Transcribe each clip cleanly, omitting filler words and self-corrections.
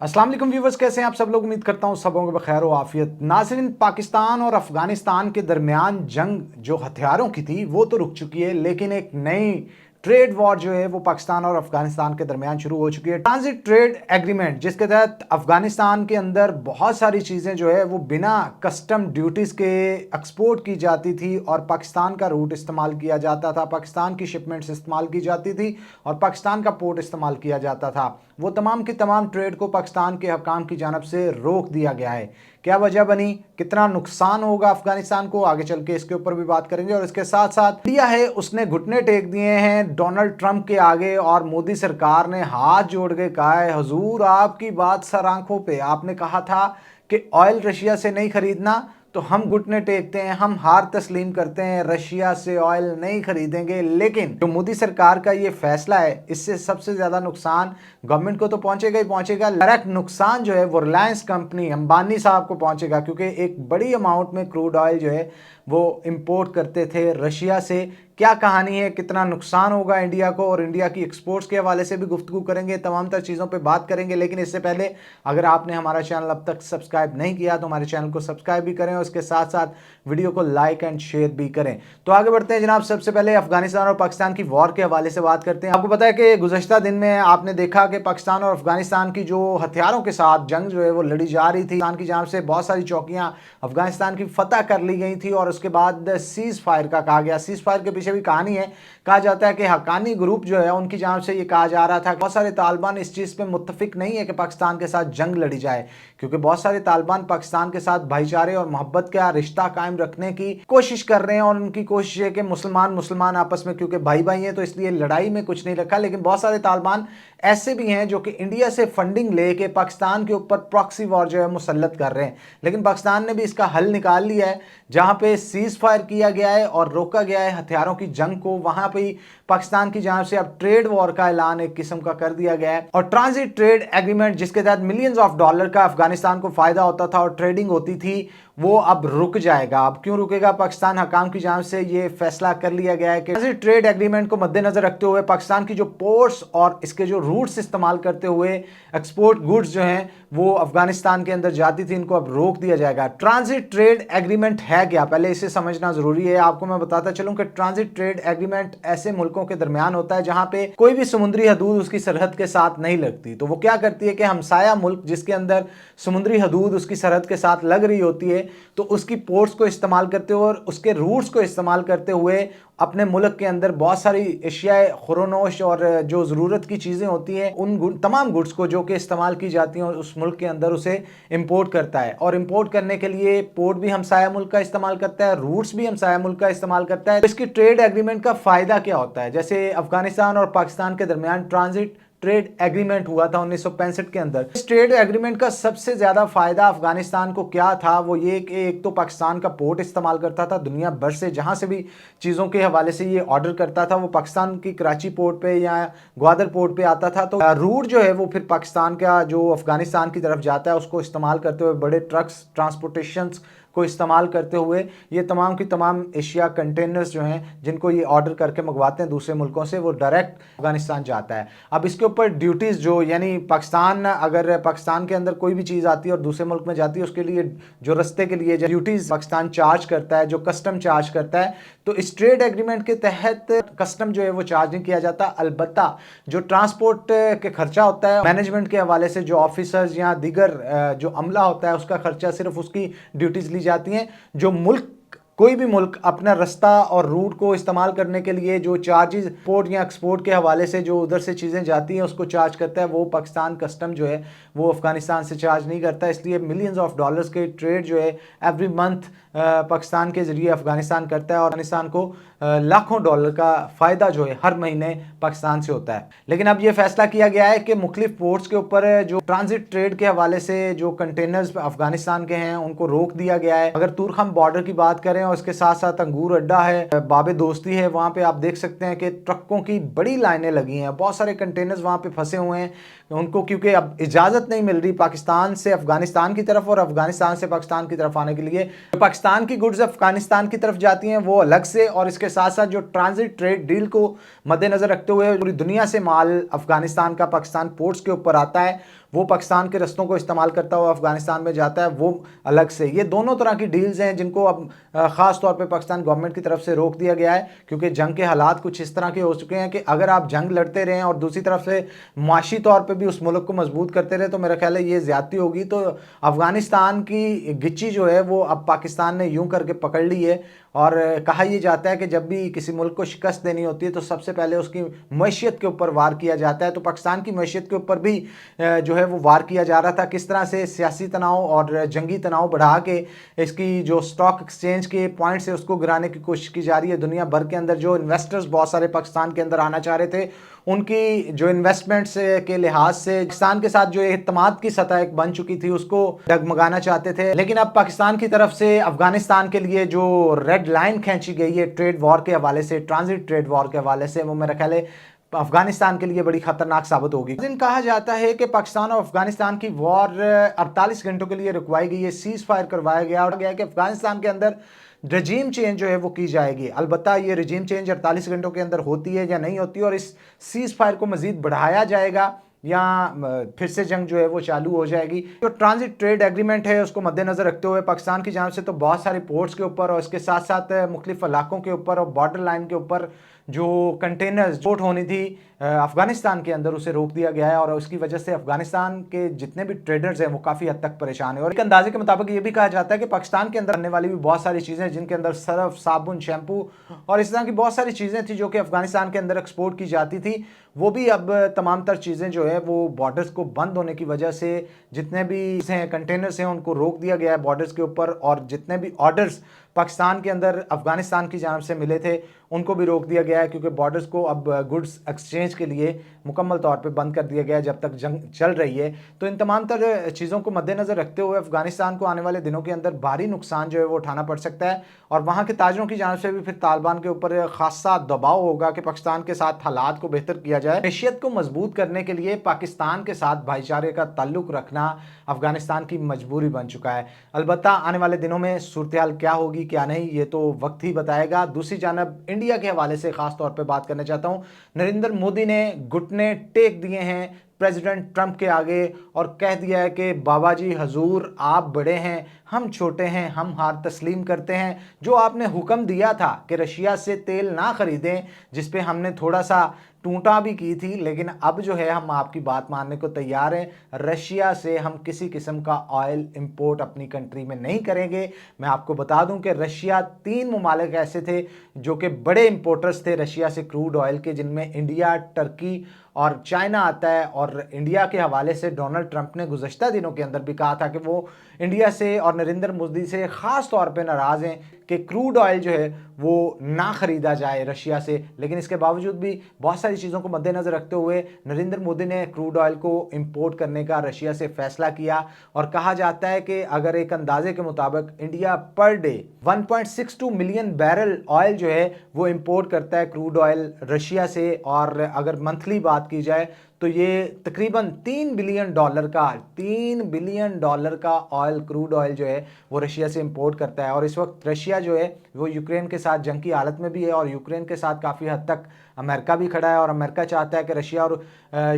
अस्सलाम वालेकुम व्यूवर्स, कैसे हैं आप सब लोग। उम्मीद करता हूँ सब होंगे बखैर व आफियत। नाज़रीन, पाकिस्तान और अफगानिस्तान के दरमियान जंग जो हथियारों की थी वो तो रुक चुकी है, लेकिन एक नई ट्रेड वॉर जो है वो पाकिस्तान और अफगानिस्तान के दरमियान शुरू हो चुकी है। ट्रांजिट ट्रेड एग्रीमेंट, जिसके तहत अफगानिस्तान के अंदर बहुत सारी चीज़ें जो है वो बिना कस्टम ड्यूटीज़ के एक्सपोर्ट की जाती थी और पाकिस्तान का रूट इस्तेमाल किया जाता था, पाकिस्तान की शिपमेंट्स इस्तेमाल की जाती थी और पाकिस्तान का पोर्ट इस्तेमाल किया जाता था। वो तमाम की तमाम ट्रेड को पाकिस्तान के हकाम की जानब से रोक दिया गया है। क्या वजह बनी, कितना नुकसान होगा अफगानिस्तान को, आगे चल के इसके ऊपर भी बात करेंगे। और इसके साथ साथ इंडिया है उसने घुटने टेक दिए हैं डोनाल्ड ट्रंप के आगे और मोदी सरकार ने हाथ जोड़ के कहा है, हुजूर आपकी बात सर आंखों पे, आपने कहा था कि ऑयल रशिया से नहीं खरीदना, तो हम घुटने टेकते हैं, हम हार तस्लीम करते हैं, रशिया से ऑयल नहीं खरीदेंगे। लेकिन जो मोदी सरकार का ये फैसला है, इससे सबसे ज्यादा नुकसान गवर्नमेंट को तो पहुंचेगा ही पहुंचेगा। डायरेक्ट नुकसान जो है वो रिलायंस कंपनी अंबानी साहब को पहुंचेगा, क्योंकि एक बड़ी अमाउंट में क्रूड ऑयल जो है वो इंपोर्ट करते थे रशिया से। क्या कहानी है, कितना नुकसान होगा इंडिया को, और इंडिया की एक्सपोर्ट्स के हवाले से भी गुफ्तगू करेंगे, तमाम तर चीज़ों पे बात करेंगे। लेकिन इससे पहले अगर आपने हमारा चैनल अब तक सब्सक्राइब नहीं किया तो हमारे चैनल को सब्सक्राइब भी करें और उसके साथ साथ वीडियो को लाइक एंड शेयर भी करें। तो आगे बढ़ते हैं जनाब। सबसे पहले अफगानिस्तान और पाकिस्तान की वॉर के हवाले से बात करते हैं। आपको पता है कि गुज़श्ता दिन में आपने देखा कि पाकिस्तान और अफगानिस्तान की जो हथियारों के साथ जंग जो है वो लड़ी जा रही थी। पाकिस्तान की जानिब से बहुत सारी चौकियां अफगानिस्तान की फतह कर ली गई थी और उसके बाद सीज फायर का कहा गया। सीज फायर के पीछे भी कहानी है। कहा जाता है कि हक्कानी ग्रुप जो है उनकी जानिब से ये कहा जा रहा था, बहुत सारे तालिबान इस चीज़ पे मुत्तफिक नहीं है कि पाकिस्तान के साथ जंग लड़ी जाए, क्योंकि बहुत सारे तालिबान पाकिस्तान के साथ भाईचारे और मोहब्बत का रिश्ता कायम रखने की कोशिश कर रहे हैं और उनकी कोशिश है कि मुसलमान आपस में, क्योंकि भाई भाई हैं तो इसलिए लड़ाई में कुछ नहीं रखा। लेकिन बहुत सारे तालिबान ऐसे भी हैं जो कि इंडिया से फंडिंग लेके पाकिस्तान के ऊपर प्रॉक्सी वॉर जो है मुसल्लत कर रहे हैं। लेकिन पाकिस्तान ने भी इसका हल निकाल लिया है, जहां पे सीज फायर किया गया है और रोका गया है हथियारों की जंग को। वहां पे पाकिस्तान की जानिब से अब ट्रेड वॉर का ऐलान एक किस्म का कर दिया गया है और ट्रांजिट ट्रेड एग्रीमेंट, जिसके तहत मिलियंस ऑफ डॉलर का अफगानिस्तान को फायदा होता था और ट्रेडिंग होती थी, वो अब रुक जाएगा। अब क्यों रुकेगा, पाकिस्तान हकाम की जानिब से ये फैसला कर लिया गया है कि ट्रांजिट ट्रेड एग्रीमेंट को मद्देनजर रखते हुए पाकिस्तान की जो पोर्ट्स और इसके जो रूट्स इस्तेमाल करते हुए एक्सपोर्ट गुड्स जो हैं वो अफगानिस्तान के अंदर जाती थी, इनको अब रोक दिया जाएगा। ट्रांजिट ट्रेड एग्रीमेंट है क्या, पहले इसे समझना जरूरी है। आपको मैं बताता चलूं कि ट्रांजिट ट्रेड एग्रीमेंट ऐसे मुल्कों के दरमियान होता है जहां पे कोई भी समुद्री हदूद उसकी सरहद के साथ नहीं लगती। तो वो क्या करती है कि हमसाया मुल्क जिसके अंदर समुद्री हदूद उसकी सरहद के साथ लग रही होती है, तो उसकी पोर्ट्स को इस्तेमाल करते हुए और उसके रूट्स को इस्तेमाल करते हुए अपने मुल्क के अंदर बहुत सारी एशियाई खुरोनोश और जो ज़रूरत की चीज़ें होती हैं उन तमाम गुड्स को जो कि इस्तेमाल की जाती हैं और उस मुल्क के अंदर उसे इंपोर्ट करता है। और इंपोर्ट करने के लिए पोर्ट भी हमसाया मुल्क का इस्तेमाल करता है, रूट्स भी हमसाया मुल्क का इस्तेमाल करता है। तो इसकी ट्रेड एग्रीमेंट का फ़ायदा क्या होता है, जैसे अफगानिस्तान और पाकिस्तान के दरमियान ट्रांजिट ट्रेड एग्रीमेंट हुआ था 1965 के अंदर। इस ट्रेड एग्रीमेंट का सबसे ज्यादा फायदा अफगानिस्तान को क्या था, वो ये कि एक तो पाकिस्तान का पोर्ट इस्तेमाल करता था, दुनिया भर से जहां से भी चीज़ों के हवाले से ये ऑर्डर करता था वो पाकिस्तान की कराची पोर्ट पे या ग्वादर पोर्ट पे आता था। तो रूट जो है वो फिर पाकिस्तान का जो अफगानिस्तान की तरफ जाता है उसको इस्तेमाल करते हुए बड़े ट्रक्स ट्रांसपोर्टेशन को इस्तेमाल करते हुए ये तमाम की तमाम एशिया कंटेनर्स जो हैं जिनको ये ऑर्डर करके मंगवाते हैं दूसरे मुल्कों से, वो डायरेक्ट अफगानिस्तान जाता है। अब इसके ऊपर ड्यूटीज़ जो, यानी पाकिस्तान, अगर पाकिस्तान के अंदर कोई भी चीज़ आती है और दूसरे मुल्क में जाती है उसके लिए जो रस्ते के लिए ड्यूटीज़ पाकिस्तान चार्ज करता है, जो कस्टम चार्ज करता है, तो इस ट्रेड एग्रीमेंट के तहत कस्टम जो है वो चार्ज नहीं किया जाता। अलबत्ता जो ट्रांसपोर्ट के खर्चा होता है मैनेजमेंट के हवाले से, जो ऑफिसर्स या दीगर जो अमला होता है उसका खर्चा सिर्फ उसकी ड्यूटीज़ जाती हैं। जो मुल्क, कोई भी मुल्क अपना रास्ता और रूट को इस्तेमाल करने के लिए जो चार्जेस इंपोर्ट या एक्सपोर्ट के हवाले से जो उधर से चीज़ें जाती हैं उसको चार्ज करता है, वो पाकिस्तान कस्टम जो है वो अफगानिस्तान से चार्ज नहीं करता। इसलिए मिलियंस ऑफ डॉलर्स के ट्रेड जो है एवरी मंथ पाकिस्तान के ज़रिए अफगानिस्तान करता है और अफगानिस्तान को लाखों डॉलर का फ़ायदा जो है हर महीने पाकिस्तान से होता है। लेकिन अब यह फैसला किया गया है कि मुख्तलिफ पोर्ट्स के ऊपर जो ट्रांजिट ट्रेड के हवाले से जो कंटेनर्स अफगानिस्तान के हैं उनको रोक दिया गया है। अगर तुरखम बॉर्डर की बात करें और इसके साथ साथ अंगूर अड्डा है, बाबे दोस्ती है, वहाँ पे आप देख सकते हैं कि ट्रकों की बड़ी लाइनें लगी हैं, बहुत सारे कंटेनर्स वहाँ पे फंसे हुए हैं उनको, क्योंकि अब इजाज़त नहीं मिल रही पाकिस्तान से अफगानिस्तान की तरफ और अफगानिस्तान से पाकिस्तान की तरफ आने के लिए। पाकिस्तान की गुड्स अफगानिस्तान की तरफ जाती हैं वो अलग से, और इसके साथ साथ जो ट्रांजिट ट्रेड डील को मद्देनजर रखते हुए पूरी दुनिया से माल अफगानिस्तान का पाकिस्तान पोर्ट्स के ऊपर आता है वो पाकिस्तान के रस्तों को इस्तेमाल करता हुआ अफगानिस्तान में जाता है, वो अलग से। ये दोनों तरह की डील्स हैं जिनको अब ख़ास तौर पे पाकिस्तान गवर्नमेंट की तरफ से रोक दिया गया है, क्योंकि जंग के हालात कुछ इस तरह के हो चुके हैं कि अगर आप जंग लड़ते रहें और दूसरी तरफ से माशी तौर पे भी उस मुल्क को मजबूत करते रहे, तो मेरा ख्याल है ये ज़्यादती होगी। तो अफगानिस्तान की गिच्ची जो है वो अब पाकिस्तान ने यूं करके पकड़ ली है। और कहा यह जाता है कि जब भी किसी मुल्क को शिकस्त देनी होती है तो सबसे पहले उसकी मैशियत के ऊपर वार किया जाता है। तो पाकिस्तान की मैशियत के ऊपर भी जो है वो वार किया जा रहा था। किस तरह से सियासी तनाव और जंगी तनाव बढ़ा के इसकी जो स्टॉक एक्सचेंज के पॉइंट्स है उसको गिराने की कोशिश की जा रही है। दुनिया भर के अंदर जो इन्वेस्टर्स बहुत सारे पाकिस्तान के अंदर आना चाह रहे थे, उनकी जो इन्वेस्टमेंट्स के लिहाज से पाकिस्तान के साथ जो एतमाद की सतह एक बन चुकी थी उसको डगमगाना चाहते थे। लेकिन अब पाकिस्तान की तरफ से अफगानिस्तान के लिए जो रेड लाइन खींची गई है ट्रेड वॉर के हवाले से, ट्रांजिट ट्रेड वॉर के हवाले से, वो मेरा ख्याल है अफगानिस्तान के लिए बड़ी खतरनाक साबित होगी। दिन कहा जाता है कि पाकिस्तान और अफगानिस्तान की वॉर 48 घंटों के लिए रुकवाई गई है, सीज फायर करवाया गया और गया कि अफगानिस्तान के अंदर रजीम चेंज जो है वो की जाएगी। अलबत्ता ये रजीम चेंज 48 घंटों के अंदर होती है या नहीं होती, और इस सीज फायर को मजीद बढ़ाया जाएगा या फिर से जंग जो है वो चालू हो जाएगी। जो ट्रांजिट ट्रेड एग्रीमेंट है उसको मद्देनजर रखते हुए पाकिस्तान की जानिब से तो बहुत सारे पोर्ट्स के ऊपर और इसके साथ साथ मुख्तलिफ इलाकों के ऊपर और बॉर्डर लाइन के ऊपर जो कंटेनर्स पोर्ट होनी थी अफगानिस्तान के अंदर, उसे रोक दिया गया है। और उसकी वजह से अफगानिस्तान के जितने भी ट्रेडर्स हैं वो काफ़ी हद तक परेशान है। और एक अंदाजे के मुताबिक ये भी कहा जाता है कि पाकिस्तान के अंदर आने वाली भी बहुत सारी चीज़ें हैं जिनके अंदर सर्फ, साबुन, शैम्पू और इस तरह की बहुत सारी चीज़ें थी जो कि अफगानिस्तान के अंदर एक्सपोर्ट की जाती थी, वो भी अब तमाम तर चीज़ें जो है वो बॉर्डर्स को बंद होने की वजह से जितने भी कंटेनर्स हैं उनको रोक दिया गया है बॉर्डर्स के ऊपर। और जितने भी ऑर्डर्स पाकिस्तान के अंदर अफगानिस्तान की जानिब से मिले थे उनको भी रोक दिया गया है, क्योंकि बॉर्डर्स को अब गुड्स एक्सचेंज के लिए मुकम्मल तौर पे बंद कर दिया गया है जब तक जंग चल रही है। तो इन तमाम तर चीज़ों को मद्देनज़र रखते हुए अफगानिस्तान को आने वाले दिनों के अंदर भारी नुकसान जो है वो उठाना पड़ सकता है। और वहाँ के ताजरों की जानिब से भी फिर तालिबान के ऊपर खासा दबाव होगा कि पाकिस्तान के साथ हालात को बेहतर किया जाए। हैसियत को मजबूत करने के लिए पाकिस्तान के साथ भाईचारे का ताल्लुक रखना अफगानिस्तान की मजबूरी बन चुका है। अलबत्ता आने वाले दिनों में सूरत हाल क्या होगी क्या नहीं ये तो वक्त ही बताएगा। दूसरी जानब इंडिया के हवाले से खास तौर पे बात करना चाहता हूँ। नरेंद्र मोदी ने घुटने टेक दिए हैं प्रेसिडेंट ट्रंप के आगे और कह दिया है कि बाबा जी हजूर आप बड़े हैं, हम छोटे हैं, हम हार तस्लीम करते हैं। जो आपने हुक्म दिया था कि रशिया से तेल ना खरीदें, जिस पे हमने थोड़ा सा टूटा भी की थी, लेकिन अब जो है हम आपकी बात मानने को तैयार हैं। रशिया से हम किसी किस्म का ऑयल इंपोर्ट अपनी कंट्री में नहीं करेंगे। मैं आपको बता दूं कि रशिया 3 ममालिक ऐसे थे जो कि बड़े इंपोर्टर्स थे रशिया से क्रूड ऑयल के, जिनमें इंडिया, टर्की और चाइना आता है। और इंडिया के हवाले से डोनाल्ड ट्रंप ने गुज़श्ता दिनों के अंदर भी कहा था कि वो इंडिया से और नरेंद्र मोदी से ख़ास तौर पे नाराज़ हैं कि क्रूड ऑयल जो है वो ना ख़रीदा जाए रशिया से। लेकिन इसके बावजूद भी बहुत सारी चीज़ों को मद्देनज़र रखते हुए नरेंद्र मोदी ने क्रूड ऑयल को इंपोर्ट करने का रशिया से फ़ैसला किया। और कहा जाता है कि अगर एक अंदाजे के मुताबिक India per day 1.62 million barrel oil जो है वो इंपोर्ट करता है क्रूड ऑयल रशिया से। और अगर मंथली बात की जाए तो ये तकरीबन $3 बिलियन का ऑयल, क्रूड ऑयल जो है वो रशिया से इंपोर्ट करता है। और इस वक्त रशिया जो है वो यूक्रेन के साथ जंग की हालत में भी है और यूक्रेन के साथ काफ़ी हद तक अमेरिका भी खड़ा है। और अमेरिका चाहता है कि रशिया और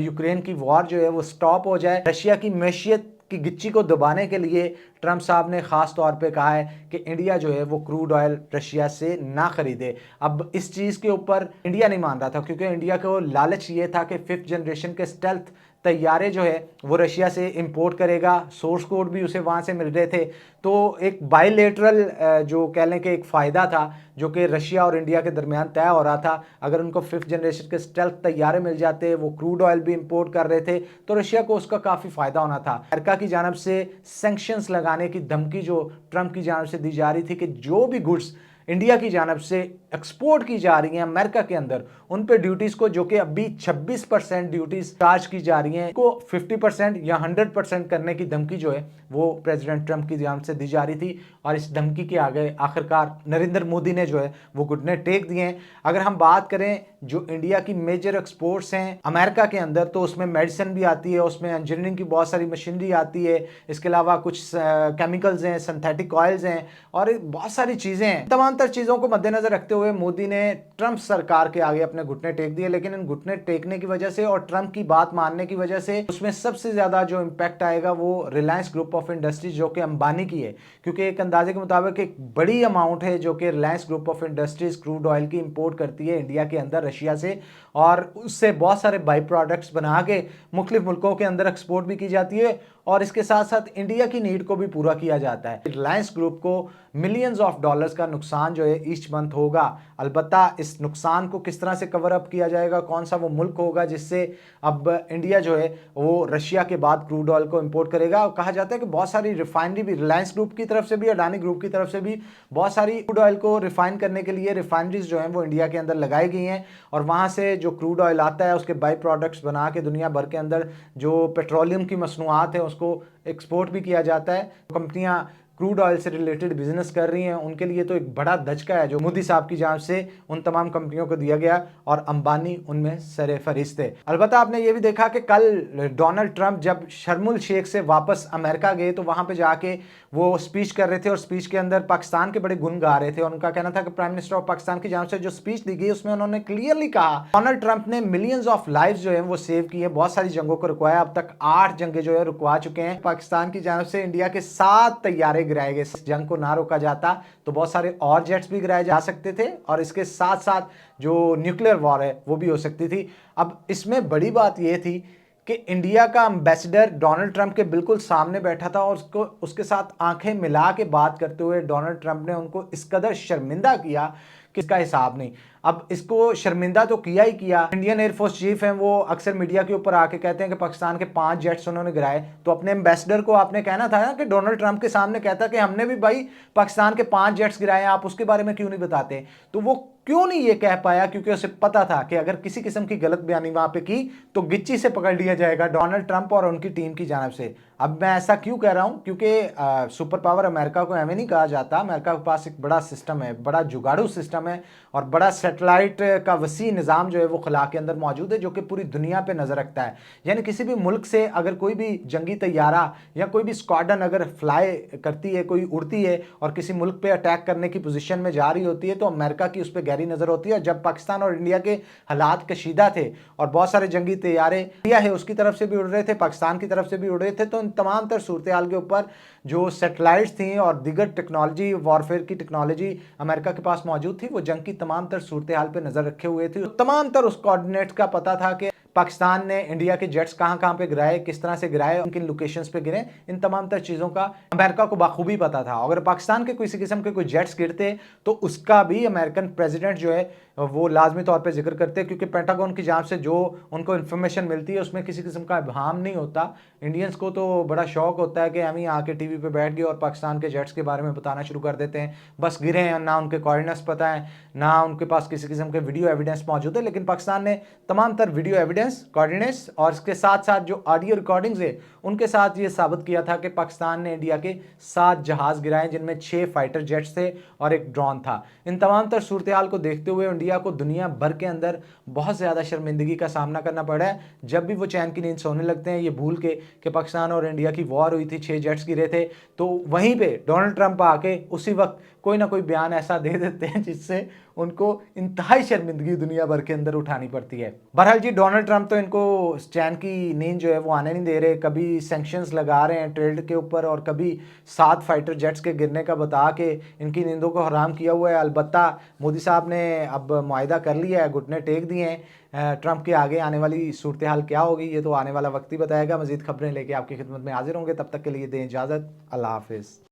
यूक्रेन की वॉर जो है वो स्टॉप हो जाए। रशिया की मैशियत की गिच्ची को दबाने के लिए ट्रंप साहब ने खास तौर पे कहा है कि इंडिया जो है वो क्रूड ऑयल रशिया से ना खरीदे। अब इस चीज़ के ऊपर इंडिया नहीं मान रहा था, क्योंकि इंडिया को लालच ये था कि 5th जनरेशन के स्टेल्थ तैयारे जो है वो रशिया से इंपोर्ट करेगा। सोर्स कोड भी उसे वहाँ से मिल रहे थे। तो एक बायलेटरल जो कह लें कि एक फ़ायदा था जो कि रशिया और इंडिया के दरमियान तय हो रहा था। अगर उनको 5th जनरेशन के स्टेल्थ तैयारे मिल जाते, वो क्रूड ऑयल भी इंपोर्ट कर रहे थे, तो रशिया को उसका काफ़ी फ़ायदा होना था। अमेरिका की जानब से सैंक्शंस लगाने की धमकी जो ट्रंप की जानब से दी जा रही थी कि जो भी गुड्स इंडिया की जानब से एक्सपोर्ट की जा रही हैं अमेरिका के अंदर, उन पे ड्यूटीज को जो कि अभी 26% ड्यूटीज चार्ज की जा रही हैं को 50% या 100% करने की धमकी जो है वो प्रेसिडेंट ट्रंप की जानब से दी जा रही थी। और इस धमकी के आगे आखिरकार नरेंद्र मोदी ने जो है वो घुटने टेक दिए हैं। अगर हम बात करें जो इंडिया की मेजर एक्सपोर्ट्स हैं अमेरिका के अंदर, तो उसमें मेडिसिन भी आती है, उसमें इंजीनियरिंग की बहुत सारी मशीनरी आती है, इसके अलावा कुछ केमिकल्स हैं, सिंथेटिक ऑयल्स हैं और बहुत सारी चीज़ें हैं। तमाम तर चीज़ों को मद्देनजर रखते हुए हुए मोदी ने ट्रंप सरकार के आगे अपने घुटने टेक दिए, लेकिन इन घुटने टेकने की वजह से और ट्रंप की बात मानने की वजह से उसमें सबसे ज्यादा जो इम्पैक्ट आएगा वो रिलायंस ग्रुप ऑफ इंडस्ट्रीज जो कि अंबानी की है, क्योंकि एक अंदाजे के मुताबिक एक बड़ी अमाउंट है जो कि Reliance group of industries crude oil की इंपोर्ट करती है इंडिया के अंदर रशिया से, और उससे बहुत सारे बाई प्रोडक्ट्स बना के मुख्तलिफ मुल्कों के अंदर एक्सपोर्ट भी की जाती है और इसके साथ साथ इंडिया की नीड को भी पूरा किया जाता है। रिलायंस ग्रुप को मिलियंस ऑफ डॉलर्स का नुकसान जो है ईच मंथ होगा। अलबत्ता इस नुकसान को किस तरह से कवर अप किया जाएगा, कौन सा वो मुल्क होगा जिससे अब इंडिया जो है वो रशिया के बाद क्रूड ऑयल को इंपोर्ट करेगा। और कहा जाता है कि बहुत सारी रिफाइनरी भी रिलायंस ग्रुप की तरफ से भी, अडानी ग्रुप की तरफ से भी बहुत सारी क्रूड ऑयल को रिफाइन करने के लिए रिफाइनरीज जो हैं वो इंडिया के अंदर लगाई गई हैं और वहाँ से जो क्रूड ऑयल आता है उसके बाई प्रोडक्ट्स बना के दुनिया भर के अंदर जो पेट्रोलियम की मसनूआत है उसको एक्सपोर्ट भी किया जाता है। कंपनियां क्रूड ऑयल से रिलेटेड बिजनेस कर रही हैं, उनके लिए तो एक बड़ा धचका है जो मोदी साहब की जांच से उन तमाम कंपनियों को दिया गया और अंबानी उनमें सरे फहरिस्त थे। अलबत्ता आपने ये भी देखा कि कल डोनाल्ड ट्रंप जब शर्मुल शेख से वापस अमेरिका गए तो वहां पे जाके वो स्पीच कर रहे थे और स्पीच के अंदर पाकिस्तान के बड़े गुण गा रहे थे और उनका कहना था कि प्राइम मिनिस्टर ऑफ पाकिस्तान की जांच से जो स्पीच दी गई उसमें उन्होंने क्लियरली कहा डोनाल्ड ट्रंप ने मिलियंस ऑफ लाइव्स जो है वो सेव की है, बहुत सारी जंगों को रुकवाया। अब तक 8 जंगे जो है रुकवा चुके हैं। पाकिस्तान की जानिब से इंडिया के 7 तैयारे गिराए गए। जंग को ना रोका जाता तो बहुत सारे और जेट्स भी गिराए जा सकते थे और इसके साथ साथ जो न्यूक्लियर वॉर है वो भी हो सकती थी। अब इसमें बड़ी बात यह थी कि इंडिया का एम्बेसडर डोनाल्ड ट्रंप के बिल्कुल सामने बैठा था और उसके साथ आंखें मिला के बात करते हुए डोनाल्ड ट्रंप ने उनको इस कदर शर्मिंदा किया कि इसका हिसाब नहीं। अब इसको शर्मिंदा तो किया ही किया। इंडियन एयरफोर्स चीफ हैं, वो अक्सर मीडिया के ऊपर आके कहते हैं कि पाकिस्तान के 5 जेट्स उन्होंने गिराए, तो अपने एम्बेसडर को आपने कहना था ना कि डोनाल्ड ट्रंप के सामने कहता कि हमने भी भाई पाकिस्तान के 5 जेट्स गिराए, आप उसके बारे में क्यों नहीं बताते। तो वो क्यों नहीं ये कह पाया, क्योंकि उसे पता था कि अगर किसी किस्म की गलत बयानी वहां पे की तो गिच्ची से पकड़ लिया जाएगा डोनाल्ड ट्रंप और उनकी टीम की जानिब से। अब मैं ऐसा क्यों कह रहा हूं, क्योंकि सुपर पावर अमेरिका को एवं नहीं कहा जाता। अमेरिका के पास एक बड़ा सिस्टम है, बड़ा जुगाड़ू सिस्टम है और बड़ा सैटेलाइट का वसी निज़ाम जो है वो खला के अंदर मौजूद है जो कि पूरी दुनिया पे नज़र रखता है। यानी किसी भी मुल्क से अगर कोई भी जंगी तैयारा या कोई भी स्क्वाड्रन अगर फ्लाई करती है, कोई उड़ती है और किसी मुल्क पे अटैक करने की पोजीशन में जा रही होती है तो अमेरिका की उस पर गहरी नज़र होती है। और जब पाकिस्तान और इंडिया के हालात कशीदा थे और बहुत सारे जंगी तैयारे इंडिया है उसकी तरफ से भी उड़ रहे थे, पाकिस्तान की तरफ से भी उड़ रहे थे, तो इन तमाम तर सूरत हाल के ऊपर जो सैटेलाइट्स थी और दीगर टेक्नोलॉजी, वॉरफेयर की टेक्नोलॉजी अमेरिका के पास मौजूद थी, वो जंग की तमाम तर सूरत हाल पर नजर रखे हुए थे। तमाम तर उस कोऑर्डिनेट्स का पता था कि पाकिस्तान ने इंडिया के जेट्स कहां कहां पे गिराए, किस तरह से गिराए, किन किन लोकेशंस पे गिरे, इन तमाम तर चीज़ों का अमेरिका को बाखूबी पता था। अगर पाकिस्तान के किसी किस्म के कोई जेट्स गिरते तो उसका भी अमेरिकन प्रेसिडेंट जो है वो लाजमी तौर पे जिक्र करते, क्योंकि पेंटागन की जांच से जो उनको इन्फॉर्मेशन मिलती है उसमें किसी किस्म का इबहम नहीं होता। इंडियंस को तो बड़ा शौक होता है कि हम ही आके टीवी पे बैठ गए और पाकिस्तान के जेट्स के बारे में बताना शुरू कर देते हैं। बस गिरे हैं, ना उनके कोऑर्डिनेट्स पता है, ना उनके पास किसी किस्म के वीडियो एविडेंस मौजूद है। लेकिन पाकिस्तान ने तमाम तर वीडियो एविडेंस, कोऑर्डिनेट्स और इसके साथ साथ जो ऑडियो रिकॉर्डिंग्स है उनके साथ ये साबित किया था कि पाकिस्तान ने इंडिया के 7 जहाज गिराए जिनमें 6 फाइटर जेट्स थे और एक ड्रोन था। इन तमाम तर सूरत हाल को देखते हुए इंडिया को दुनिया भर के अंदर बहुत ज़्यादा शर्मिंदगी का सामना करना पड़ा है। जब भी वो चैन की नींद सोने लगते हैं ये भूल के कि पाकिस्तान और इंडिया की वॉर हुई थी, 6 जेट्स गिरे थे, तो वहीं पे डोनाल्ड ट्रंप आके उसी वक्त कोई ना कोई बयान ऐसा दे देते हैं जिससे उनको इंतहाई शर्मिंदगी दुनिया भर के अंदर उठानी पड़ती है। बहरहाल जी, डोनाल्ड ट्रंप तो इनको चैन की नींद जो है वो आने नहीं दे रहे। कभी सैंक्शंस लगा रहे हैं ट्रेड के ऊपर और कभी 7 फाइटर जेट्स के गिरने का बता के इनकी नींदों को हराम किया हुआ है। अलबत्ता मोदी साहब ने अब मुआहिदा कर लिया है, घुटने टेक दिए हैं। ट्रंप के आगे आने वाली सूरत हाल क्या होगी ये तो आने वाला वक्त ही बताएगा। मजीद खबरें लेके आपकी खिदमत में हाजिर होंगे, तब तक के लिए दें इजाज़त। अल्लाह हाफिज़।